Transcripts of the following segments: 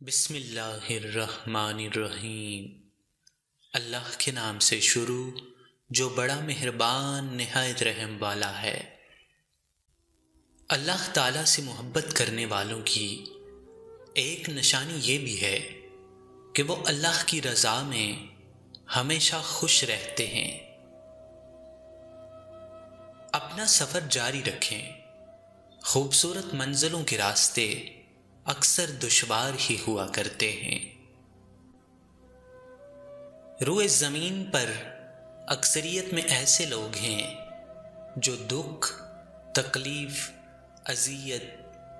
بسم اللہ الرحمن الرحیم۔ اللہ کے نام سے شروع جو بڑا مہربان نہایت رحم والا ہے۔ اللہ تعالیٰ سے محبت کرنے والوں کی ایک نشانی یہ بھی ہے کہ وہ اللہ کی رضا میں ہمیشہ خوش رہتے ہیں۔ اپنا سفر جاری رکھیں۔ خوبصورت منزلوں کے راستے اکثر دشوار ہی ہوا کرتے ہیں۔ روئے زمین پر اکثریت میں ایسے لوگ ہیں جو دکھ، تکلیف، اذیت،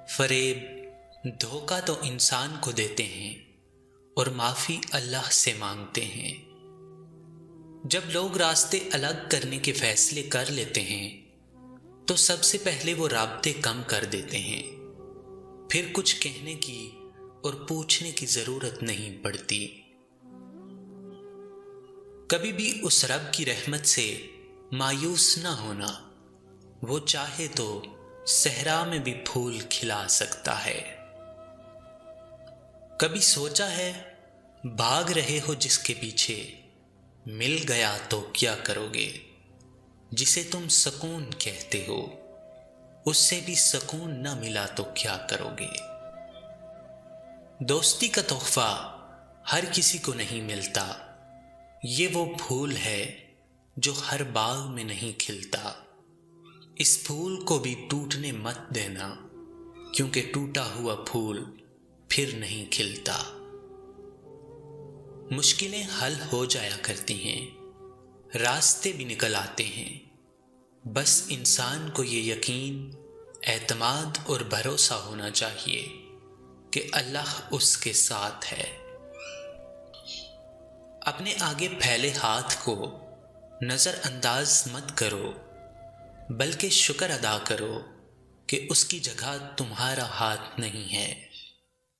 فریب، دھوکہ تو انسان کو دیتے ہیں اور معافی اللہ سے مانگتے ہیں۔ جب لوگ راستے الگ کرنے کے فیصلے کر لیتے ہیں تو سب سے پہلے وہ رابطے کم کر دیتے ہیں، پھر کچھ کہنے کی اور پوچھنے کی ضرورت نہیں پڑتی۔ کبھی بھی اس رب کی رحمت سے مایوس نہ ہونا، وہ چاہے تو صحرا میں بھی پھول کھلا سکتا ہے۔ کبھی سوچا ہے بھاگ رہے ہو جس کے پیچھے، مل گیا تو کیا کرو گے؟ جسے تم سکون کہتے ہو اس سے بھی سکون نہ ملا تو کیا کرو گے؟ دوستی کا تحفہ ہر کسی کو نہیں ملتا، یہ وہ پھول ہے جو ہر باغ میں نہیں کھلتا۔ اس پھول کو بھی ٹوٹنے مت دینا، کیونکہ ٹوٹا ہوا پھول پھر نہیں کھلتا۔ مشکلیں حل ہو جایا کرتی ہیں، راستے بھی نکل آتے ہیں، بس انسان کو یہ یقین، اعتماد اور بھروسہ ہونا چاہیے کہ اللہ اس کے ساتھ ہے۔ اپنے آگے پھیلے ہاتھ کو نظر انداز مت کرو، بلکہ شکر ادا کرو کہ اس کی جگہ تمہارا ہاتھ نہیں ہے۔